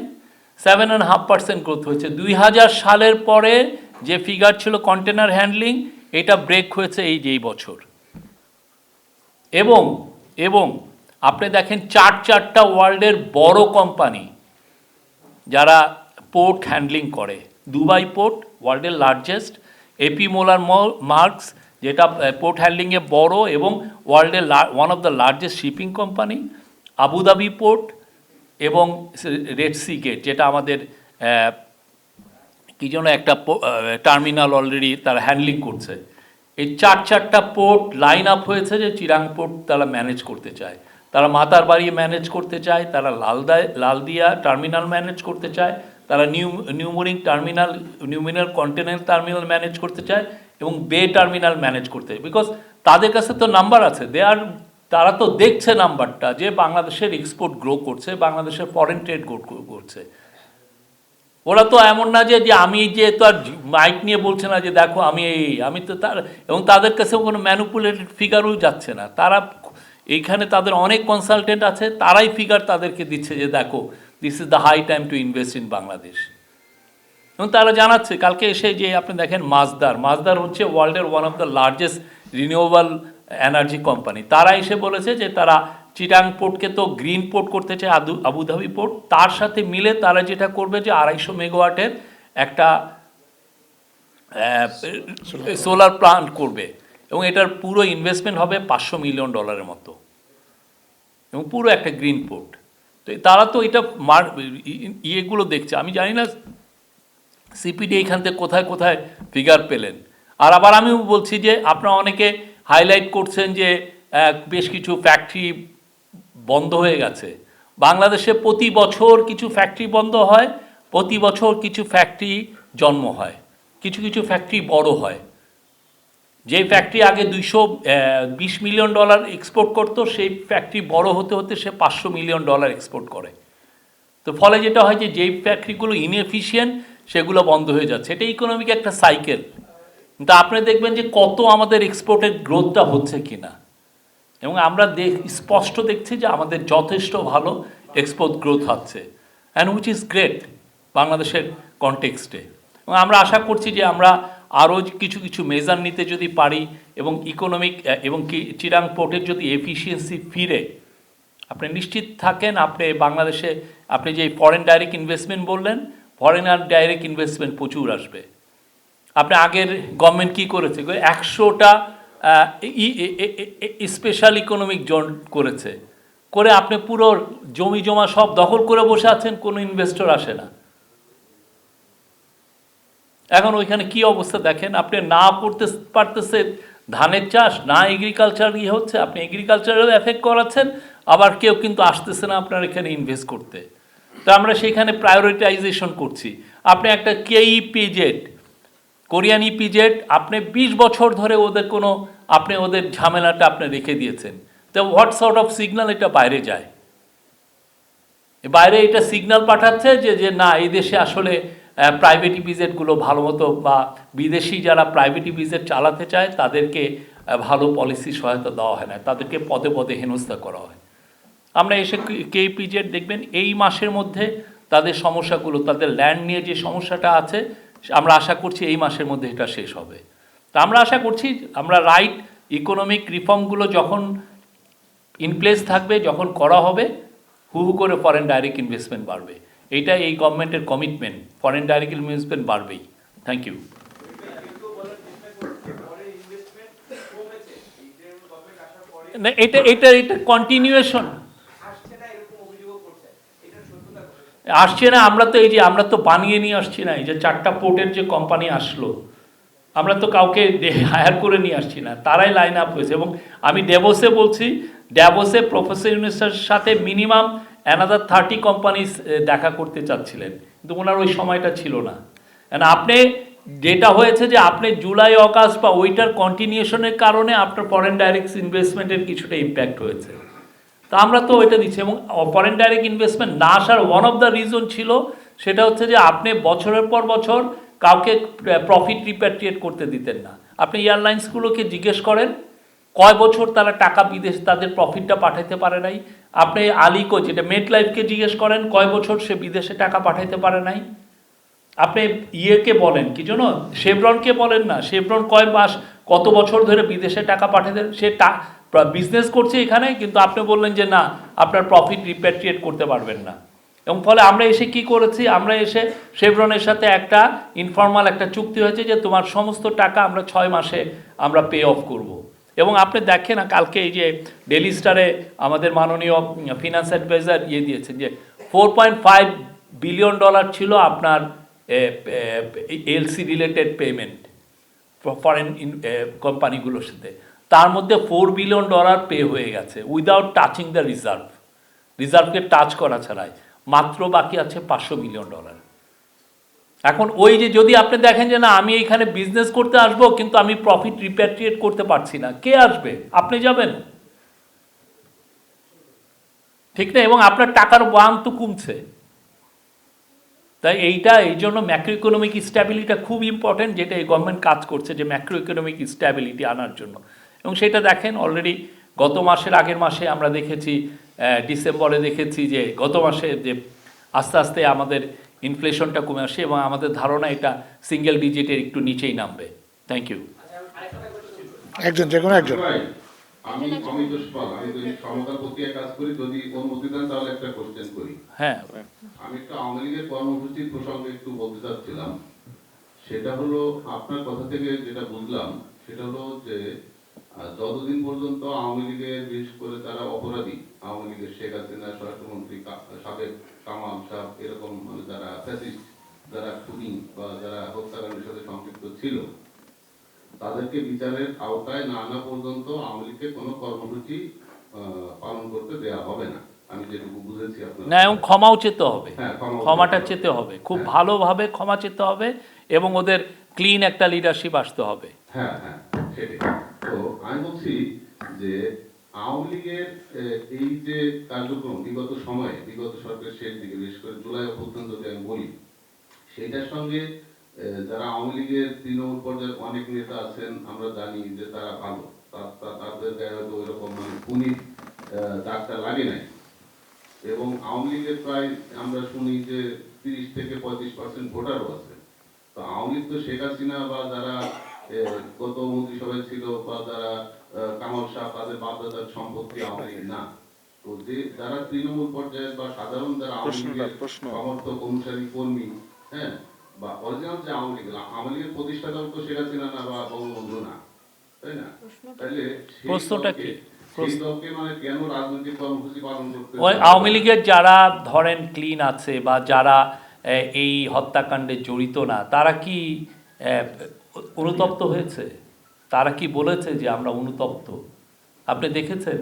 7.5% গ্রোথ হয়েছে। 2000 সালের পরে যে ফিগার ছিল কন্টেনার হ্যান্ডলিং, এটা ব্রেক হয়েছে এই বছর। এবং আপনি দেখেন 4টা ওয়ার্ল্ডের বড় কোম্পানি যারা পোর্ট হ্যান্ডলিং করে, দুবাই পোর্ট ওয়ার্ল্ডের লার্জেস্ট, এপি মোলার মার্কস যেটা পোর্ট হ্যান্ডলিংয়ে বড় এবং ওয়ার্ল্ডের one of the largest shipping company, Abu Dhabi port এবং রেড সি গেট যেটা আমাদের কি জন্য একটা টার্মিনাল অলরেডি তারা হ্যান্ডলিং করছে। এই 4টা পোর্ট লাইন আপ হয়েছে যে চিরাং পোর্ট তারা ম্যানেজ করতে চায়, তারা মাতারবাড়ি ম্যানেজ করতে চায়, তারা লালদিয়া টার্মিনাল ম্যানেজ করতে চায়, তারা নিউমিনাল কন্টেনার টার্মিনাল ম্যানেজ করতে চায়, এবং বে টার্মিনাল ম্যানেজ করতে, বিকজ তাদের কাছে তো নাম্বার আছে, তারা তো দেখছে নাম্বারটা যে বাংলাদেশের এক্সপোর্ট গ্রো করছে, বাংলাদেশের ফরেন ট্রেড গ্রো করছে। ওরা তো এমন না যে আমি যে তো আর মাইক নিয়ে বলছে না যে দেখো আমি তো এবং তাদের কাছে কোনো ম্যানিপুলেটেড ফিগারও যাচ্ছে না, তারা এইখানে তাদের অনেক কনসালটেন্ট আছে, তারাই ফিগার তাদেরকে দিচ্ছে যে দেখো this is the high time to invest in Bangladesh. এবং তারা জানাচ্ছে কালকে এসে যে আপনি দেখেন মাজদার হচ্ছে ওয়ার্ল্ডের one of the largest renewable energy company, তারা এসে বলেছে যে তারা চিটাং পোর্টকে তো গ্রিন পোর্ট করতে চায়, আবুধাবি পোর্ট, তার সাথে মিলে তারা যেটা করবে যে 250 মেগাওয়াটের একটা সোলার প্লান্ট করবে, এবং এটার পুরো ইনভেস্টমেন্ট হবে $500 মিলিয়ন মতো, এবং পুরো একটা গ্রিন পোর্ট। তো তারা তো এটা ইয়েগুলো দেখছে। আমি জানি না সিপিডি এইখান থেকে কোথায় কোথায় ফিগার পেলেন। আর আবার আমিও বলছি যে আপনারা অনেকে হাইলাইট করছেন যে বেশ কিছু ফ্যাক্টরি বন্ধ হয়ে গেছে। বাংলাদেশে প্রতি বছর কিছু ফ্যাক্টরি বন্ধ হয়, প্রতি বছর কিছু ফ্যাক্টরি জন্ম হয়, কিছু কিছু ফ্যাক্টরি বড় হয়। যে ফ্যাক্টরি আগে $220 মিলিয়ন এক্সপোর্ট করতো, সেই ফ্যাক্টরি বড় হতে হতে সে $500 মিলিয়ন এক্সপোর্ট করে। তো ফলে যেটা হয় যে যেই ফ্যাক্টরিগুলো ইনএফিশিয়েন্ট সেগুলো বন্ধ হয়ে যাচ্ছে। এটা ইকোনমিক একটা সাইকেল। কিন্তু আপনি দেখবেন যে কত আমাদের এক্সপোর্টের গ্রোথটা হচ্ছে কিনা, এবং আমরা স্পষ্ট দেখছি যে আমাদের যথেষ্ট ভালো এক্সপোর্ট গ্রোথ হচ্ছে, অ্যান্ড হুইচ ইজ গ্রেট বাংলাদেশের কনটেক্সটে। এবং আমরা আশা করছি যে আমরা আরও কিছু কিছু মেজার নিতে যদি পারি, এবং ইকোনমিক এবং চিরাং পোর্টের যদি এফিসিয়েন্সি ফিরে, আপনি নিশ্চিত থাকেন আপনি বাংলাদেশে আপনি যে ফরেন ডাইরেক্ট ইনভেস্টমেন্ট বললেন, ফরেন আর ডাইরেক্ট ইনভেস্টমেন্ট প্রচুর আসবে। আপনি আগের গভর্নমেন্ট কী করেছে, 100টা স্পেশাল ইকোনমিক জোন করেছে, করে আপনি পুরো জমি জমা সব দখল করে বসে আছেন, কোনো ইনভেস্টর আসে না। এখন ওইখানে কি অবস্থা দেখেন, আপনি না করতে পারতেছে ধানের চাষ, না এগ্রিকালচার হচ্ছে, আপনি এগ্রিকালচারেও এফেক্ট করাচ্ছেন, আবার কেউ কিন্তু আসতেছে না আপনার এখানে ইনভেস্ট করতে। তো আমরা সেখানে প্রায়োরিটাইজেশন করছি। আপনি একটা কেইপিজেড, কোরিয়ান ইপিজেড, আপনি 20 বছর ধরে ওদের কোনো আপনি ওদের ঝামেলাটা আপনি রেখে দিয়েছেন। তো হোয়াট সর্ট অফ সিগন্যাল এটা বাইরে যায়? বাইরে এটা সিগন্যাল পাঠাচ্ছে যে না, এই দেশে আসলে প্রাইভেট ইপিজেডগুলো ভালো মতো, বা বিদেশি যারা প্রাইভেট ইপিজেড চালাতে চায় তাদেরকে ভালো পলিসি সহায়তা দেওয়া হয় না, তাদেরকে পদে পদে হেনস্থা করা হয়। আমরা এসে কেইপিজেড দেখবেন এই মাসের মধ্যে তাদের সমস্যাগুলো, তাদের ল্যান্ড নিয়ে যে সমস্যাটা আছে, আমরা আশা করছি এই মাসের মধ্যে এটা শেষ হবে। তা আমরা আশা করছি আমরা রাইট ইকোনমিক রিফর্মগুলো যখন ইনপ্লেস থাকবে, যখন করা হবে, হু হু করে ফরেন ডাইরেক্ট ইনভেস্টমেন্ট বাড়বে। এইটা এই গভর্নমেন্টের কমিটমেন্ট, ফরেন ডাইরেক্ট ইনভেস্টমেন্ট বাড়বেই। Thank you. না, এটা এটা এটা কন্টিনিউয়েশন আসছে না। আমরা তো এই যে আমরা তো বানিয়ে নিয়ে আসছি না, এই যে 4টা পোর্টের যে কোম্পানি আসলো, আমরা তো কাউকে হায়ার করে নিয়ে আসছি না, তারাই লাইন আপ হয়েছে। এবং আমি ডেভোসে বলছি, ডেভোসে প্রফেসর ইউনুসের সাথে মিনিমাম অ্যানাদার 30 কোম্পানিজ দেখা করতে চাচ্ছিলেন, কিন্তু ওনার ওই সময়টা ছিল না। কারণ আপনি যেটা হয়েছে যে আপনি জুলাই অগাস্ট বা ওইটার কন্টিনিউশনের কারণে আপনার ফরেন ডাইরেক্ট ইনভেস্টমেন্টের কিছুটা ইম্প্যাক্ট হয়েছে। তা আমরা তো ওইটা দিচ্ছি। এবং ফরেন ডাইরেক্ট ইনভেস্টমেন্ট না আসার ওয়ান অফ দ্য রিজন ছিল, সেটা হচ্ছে যে আপনি বছরের পর বছর কাউকে প্রফিট রিপ্যাট্রিয়েট করতে দিতেন না। আপনি এয়ারলাইন্সগুলোকে জিজ্ঞেস করেন কয় বছর তারা টাকা বিদেশ তাদের প্রফিটটা পাঠাইতে পারে নাই। আপনি আলিকো যেটা মেট লাইফকে জিজ্ঞেস করেন কয় বছর সে বিদেশে টাকা পাঠাইতে পারে নাই। আপনি ইয়েকে বলেন কি জন্য, শেভরনকে বলেন না, শেভরন কয় মাস কত বছর ধরে বিদেশে টাকা পাঠাতে, সে বিজনেস করছে এখানে, কিন্তু আপনি বললেন যে না, আপনার প্রফিট রিপ্যাট্রিয়েট করতে পারবেন না। এবং ফলে আমরা এসে কি করেছি, আমরা এসে শেভরনের সাথে একটা ইনফর্মাল একটা চুক্তি হয়েছে যে তোমার সমস্ত টাকা আমরা 6 মাসে আমরা পে অফ করব। এবং আপনি দেখেন না, কালকে এই যে ডেলি স্টারে আমাদের মাননীয় ফিনান্স অ্যাডভাইজার দিয়েছেন যে $4.5 বিলিয়ন ছিল আপনার এলসি রিলেটেড পেমেন্ট ফরেন কোম্পানিগুলোর সাথে, তার মধ্যে $4 বিলিয়ন পে হয়ে গেছে উইদাউট টাচিং দ্য রিজার্ভকে টাচ করা ছাড়াই, মাত্র বাকি আছে $500 মিলিয়ন। এখন ওই যে যদি আপনি দেখেন যে না, আমি এখানে বিজনেস করতে আসবো কিন্তু আমি প্রফিট রিপ্যাট্রিয়েট করতে পারছি না, কে আসবে? আপনি যাবেন, ঠিক না? এবং আপনার টাকার ওয়ান তো কমছে। তাই এই জন্য ম্যাক্রো ইকোনমিক স্ট্যাবিলিটিটা খুব ইম্পর্টেন্ট, যেটা এই গভর্নমেন্ট কাজ করছে যে ম্যাক্রো ইকোনমিক স্ট্যাবিলিটি আনার জন্য। এবং সেটা দেখেন অলরেডি গত মাসের আগের মাসে আমরা দেখেছি, ডিসেম্বরে দেখেছি যে গত মাসে যে আস্তে আস্তে আমাদের ইনফ্লেশনটা কমে আসে, এবং আমাদের ধারণা এটা সিঙ্গেল ডিজিটের একটু নিচেই নামবে। Thank you. একজন, যে কোনো একজন। আমি অমিতোষ পাল, আমি সমকাল পত্রিকায় কাজ করি। যদি অনুমতি দেন তাহলে একটা কোশ্চেন করি। হ্যাঁ, আমি একটা আওয়ামী লীগের কর্মসূচির প্রসঙ্গে একটু বলতে চাচ্ছিলাম। সেটা হলো, আপনার কথা থেকে যেটা বুঝলাম সেটা হলো যে আর যতদিন পর্যন্ত আওয়ামী লীগের বিশেষ করে যারা অপরাধী, আওয়ামী লীগের শেখ হাসিনা, স্বরাষ্ট্রমন্ত্রী সাবেক কামাল সাহেব, এরকম মানে যারা ফ্যাসিস্ট, যারা খুনি বা যারা হত্যাকাণ্ডের সাথে সম্পৃক্ত ছিল, তাদেরকে বিচারের আওতায় না আনা পর্যন্ত আওয়ামী লীগকে কোনো কর্মসূচি পালন করতে দেওয়া হবে না, আমি যেটুকু বুঝেছি আপনার। না, এবং ক্ষমাও চেতে হবে, হ্যাঁ, ক্ষমাটা চেতে হবে, খুব হ্যাঁ। ভালোভাবে ক্ষমা চেতে হবে এবং ওদের ক্লিন একটা লিডারশিপ আসতে হবে। হ্যাঁ হ্যাঁ, সেটাই। তো আমি বলছি যে আওয়ামী লীগের এই যে কার্যক্রম বিগত সময়ে, বিগত সরকারের শেষ দিকে, বিশেষ করে জুলাই অভ্যুত্থান যদি আমি বলি, সেটার সঙ্গে যারা আওয়ামী লীগের তৃণমূল পর্যায়ের অনেক নেতা আছেন, আমরা জানি যে তারা ভালো, তাদের গায়ে হয়তো ওই রকম মানে খুনির দাগটা লাগে নাই, এবং আওয়ামী লীগের প্রায় আমরা শুনি যে 30 থেকে 35% ভোটারও আছে। তো আওয়ামী লীগ তো শেখ হাসিনা বা যারা গত মন্ত্রিসভায় ছিল বা যারা কামাল শাহ, তাদের বাপদাদার সম্পত্তি আওয়ামী লীগ না। তো যে যারা তৃণমূল পর্যায়ে বা সাধারণ যারা আওয়ামী লীগের সমর্থক, অনুসারী, কর্মী, হ্যাঁ, বা অরিজিনাল যে আওয়ামী লীগের প্রতিষ্ঠাতা তো শেখ হাসিনা না বা বঙ্গবন্ধু না, তাই না? তাহলে প্রশ্নটা কি? সেই দলকে মানে কেন রাজনৈতিক কর্মসূচি পালন করতে? ওই আওয়ামী লীগের যারা ধরেন ক্লিন আছে বা যারা এই হত্যাকাণ্ডে জড়িত না, তারা কি অনুতপ্ত হয়েছে? তারা কি বলেছে যে আমরা অনুতপ্ত? আপনি দেখেছেন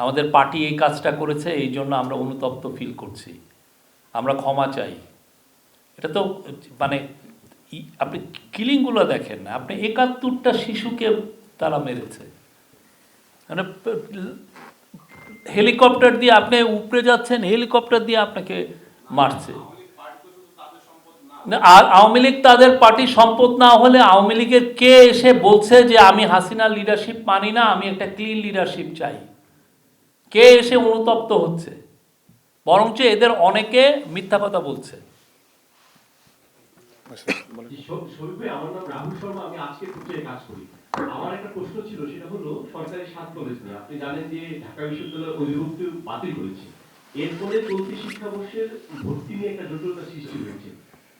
আমাদের পার্টি এই কাজটা করেছে, এই জন্য আমরা অনুতপ্ত ফিল করছি, আমরা ক্ষমা চাই? এটা তো মানে আপনি কিলিংগুলো দেখেন না, আপনি 71টা শিশুকে তারা মেরেছে, মানে হেলিকপ্টার দিয়ে আপনি উপরে যাচ্ছেন, হেলিকপ্টার দিয়ে আপনাকে মারছে। আর আওয়ামী লীগ তাদের পার্টি সম্পদ না হলে আওয়ামী লীগের কে এসে বলছে যে আমি হাসিনার লিডারশিপ মানি না, আমি একটা ক্লিন লিডারশিপ চাই? কে এসে অনুতপ্ত হচ্ছে? বরঞ্চ এদের অনেকে মিথ্যা কথা বলছে। শরীফ ভাই, আমার নাম রাহুল শর্মা, আমি আজকে পর্যায়ে কাজ করি। আমার একটা প্রশ্ন ছিল, সেটা হলো সরকারি 7 কলেজ নিয়ে। আপনি জানেন যে ঢাকা বিশ্ববিদ্যালয়ের অধিভুক্তি বাতিল করেছে, এরপরে চলতি শিক্ষাবর্ষের ভর্তি নিয়ে একটা জটিলতা সৃষ্টি হয়েছে।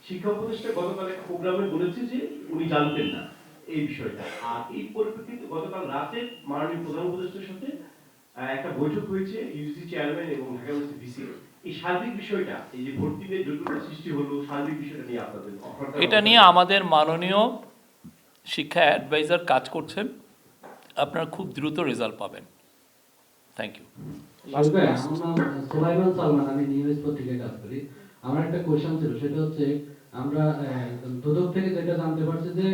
শিক্ষা উপদেষ্টা গতকাল একটা প্রোগ্রামে বলেছে যে উনি জানতেন না এই বিষয়টা, আর এই পরিপ্রেক্ষিতে গতকাল রাতে মাননীয় প্রধান উপদেষ্টার সাথে একটা বৈঠক হয়েছে ইউজিসি চেয়ারম্যান এবং ঢাকা ইউনিভার্সিটি ভিসি। এই সার্বিক বিষয়টা, এই যে ভর্তি নিয়ে জটিলতা সৃষ্টি হলো, সার্বিক বিষয়টা নিয়ে আপনাদের এটা নিয়ে আমাদের মাননীয় শিক্ষা অ্যাডভাইজার কাজ করছেন, আপনারা খুব দ্রুত রেজাল্ট পাবেন। Thank you. আমার নাম সুলাইমান সালমান, আমি নিউজ পত্রিকায় কাজ করি। আমার একটা কোশ্চেন ছিল, সেটা হচ্ছে আমরা দুদক থেকে যেটা জানতে পারছি যে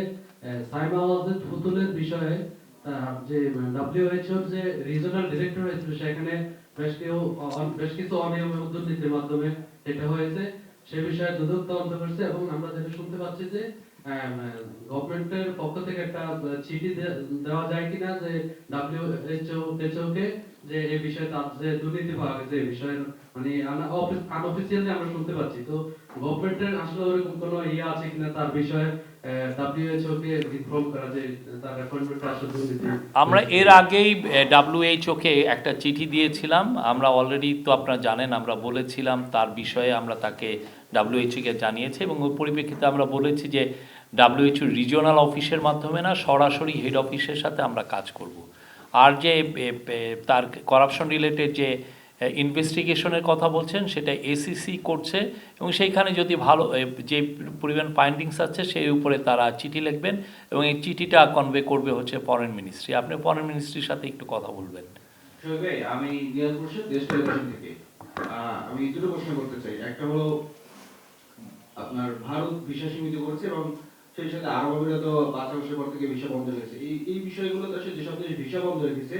সাইমা ওয়াজেদ ফুতুলের বিষয়ে যে WHO যে রিজিওনাল ডিরেক্টর হয়েছিল, সেখানে বেশ কিছু অনিয়ম এবং দুর্নীতির মাধ্যমে এটা হয়েছে, সে বিষয়ে দুদক তদন্ত করছে। এবং আমরা যেটা শুনতে পাচ্ছি যে গভর্নমেন্টের পক্ষ থেকে একটা চিঠি দেওয়া যায় কিনা যে WHO কে, যে এই বিষয়ে তার যে দুর্নীতি পাওয়া গেছে এই বিষয়ে, মানে আনঅফিসিয়ালি আমরা শুনতে পাচ্ছি। তো গভর্নমেন্টের আসলে ওরকম কোনো আছে কিনা তার বিষয়ে WHO কে ইনফর্ম করা, যে তার অ্যাপয়েন্টমেন্টটা আসলে দুর্নীতি। আমরা এর আগেই WHO কে একটা চিঠি দিয়েছিলাম, আমরা অলরেডি তো আপনারা জানেন, আমরা বলেছিলাম তার বিষয়ে আমরা তাকে WHO কে জানিয়েছি, এবং ওই পরিপ্রেক্ষিতে আমরা বলেছি যে WHO রিজিওনাল অফিসের মাধ্যমে না, সরাসরি হেড অফিসের সাথে আমরা কাজ করব। আর যে তার করাপশন রিলেটেড যে ইনভেস্টিগেশনের কথা বলছেন, সেটা ACC করছে, এবং সেইখানে যদি ভালো যে পরিমাণ ফাইন্ডিংস আছে সেই উপরে তারা চিঠি লিখবেন, এবং এই চিঠিটা কনভে করবে হচ্ছে ফরেন মিনিস্ট্রি। আপনি ফরেন মিনিস্ট্রির সাথে একটু কথা বলবেন। আমি নিয়াজ মোর্শেদ, দেশ টেলিভিশন থেকে। আমি দুটো প্রশ্ন করতে চাই। একটা হলো, আপনার ভারত ভিসা সীমিত করেছে এবং সেই সাথে আরব আমিরাত 5 আগস্টের পর থেকে ভিসা বন্ধ রেখেছে। এই বিষয়গুলো আসলে যেসব দেশ ভিসা বন্ধ রেখেছে,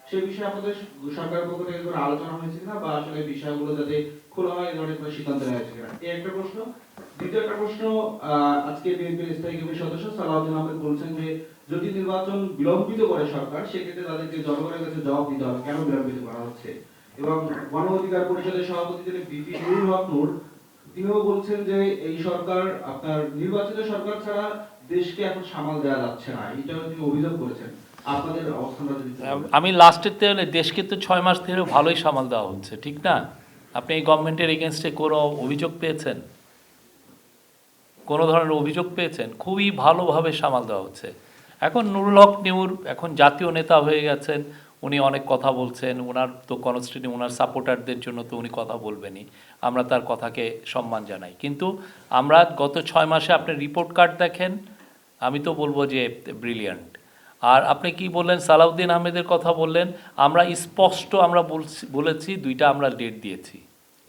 সেই বিষয়ে আপনাদের সরকারের পক্ষ থেকে কোনো আলোচনা হয়েছে কিনা, বা আসলে বিষয়গুলো যাতে খোলা হয় এই ধরনের কোনো সিদ্ধান্ত নেওয়া হয়েছে কিনা, এই একটা প্রশ্ন। দ্বিতীয় একটা প্রশ্ন, আজকে বিএনপির স্থায়ী কমিটির সদস্য সালাউদ্দিন আহমেদ বলছেন যে যদি নির্বাচন বিলম্বিত করে সরকার, সেক্ষেত্রে তাদেরকে জনগণের কাছে জবাব দিতে হবে কেন বিলম্বিত করা হচ্ছে। এবং গণ অধিকার পরিষদের সভাপতি যিনি বিপি নুরুল হক নূর, তিনিও বলছেন যে এই সরকার, আপনার নির্বাচিত সরকার ছাড়া দেশকে এখন সামাল দেওয়া যাচ্ছে না, এটাও তিনি অভিযোগ করেছেন। আপনাদের অবস্থানটা যদি আমি লাস্টের হলে দেশকে তো 6 মাস ধরে ভালোই সামাল দেওয়া হচ্ছে, ঠিক না? আপনি এই গভর্নমেন্টের এগেনস্টে কোনো অভিযোগ পেয়েছেন? কোনো ধরনের অভিযোগ পেয়েছেন? খুবই ভালোভাবে সামাল দেওয়া হচ্ছে। এখন নুরুল হক নিউর এখন জাতীয় নেতা হয়ে গেছেন, উনি অনেক কথা বলছেন, ওনার তো কনস্টিটিউন্সি ওনার সাপোর্টারদের জন্য তো উনি কথা বলবেনই, আমরা তার কথাকে সম্মান জানাই। কিন্তু আমরা গত 6 মাসে আপনি রিপোর্ট কার্ড দেখেন, আমি তো বলবো যে ব্রিলিয়ান্ট। আর আপনি কি বললেন, সালাউদ্দিন আহমেদের কথা বললেন, আমরা স্পষ্ট আমরা বলেছি 2টা আমরা ডেট দিয়েছি,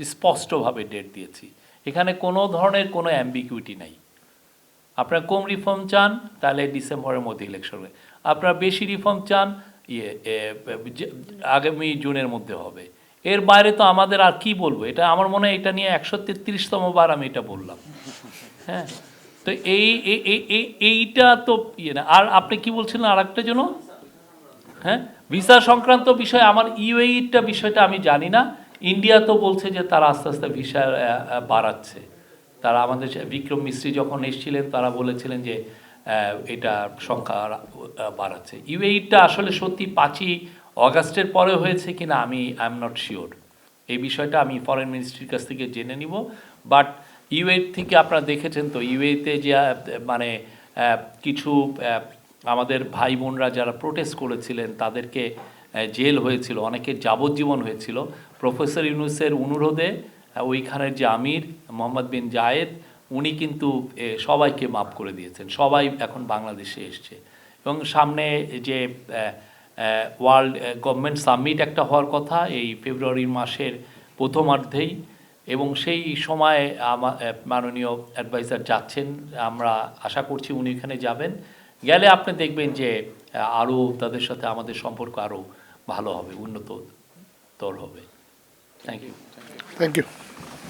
স্পষ্টভাবে ডেট দিয়েছি, এখানে কোনো ধরনের কোনো অ্যাম্বিগুইটি নাই। আপনারা কম রিফর্ম চান তাহলে ডিসেম্বরের মধ্যে ইলেকশন হবে, আপনারা বেশি রিফর্ম চান আগামী জুনের মধ্যে হবে। এর বাইরে তো আমাদের আর কি বলবো, এটা আমার মনে হয় এটা নিয়ে 133তম বার আমি এটা বললাম। হ্যাঁ, তো এইটা তো না। আর আপনি কি বলছিলেন আর একটা জন্য, হ্যাঁ ভিসা সংক্রান্ত বিষয়, আমার ইউএইটা বিষয়টা আমি জানি না। ইন্ডিয়া তো বলছে যে তারা আস্তে আস্তে ভিসা বাড়াচ্ছে। তারা আমাদের বিক্রম মিস্ত্রি যখন এসেছিলেন তারা বলেছিলেন যে এটা সংখ্যা বাড়াচ্ছে। ইউএইটা আসলে সত্যি 5ই অগাস্টের পরে হয়েছে কিনা আই এম নট শিওর। এই বিষয়টা আমি ফরেন মিনিস্ট্রির কাছ থেকে জেনে নিব। বাট ইউএই থেকে আপনারা দেখেছেন তো, ইউএইতে যে মানে কিছু আমাদের ভাই বোনরা যারা প্রোটেস্ট করেছিলেন তাদেরকে জেল হয়েছিল, অনেকের যাবজ্জীবন হয়েছিল। প্রফেসর ইউনূসের অনুরোধে ওইখানের যে আমির মোহাম্মদ বিন জায়েদ উনি কিন্তু সবাইকে মাফ করে দিয়েছেন, সবাই এখন বাংলাদেশে এসছে। এবং সামনে যে ওয়ার্ল্ড গভর্নমেন্ট সামিট একটা হওয়ার কথা এই ফেব্রুয়ারি মাসের প্রথমার্ধেই, এবং সেই সময় মাননীয় অ্যাডভাইজার যাচ্ছেন, আমরা আশা করছি উনি এখানে যাবেন। গেলে আপনি দেখবেন যে আরও তাদের সাথে আমাদের সম্পর্ক আরও ভালো হবে, উন্নততর হবে। Thank you.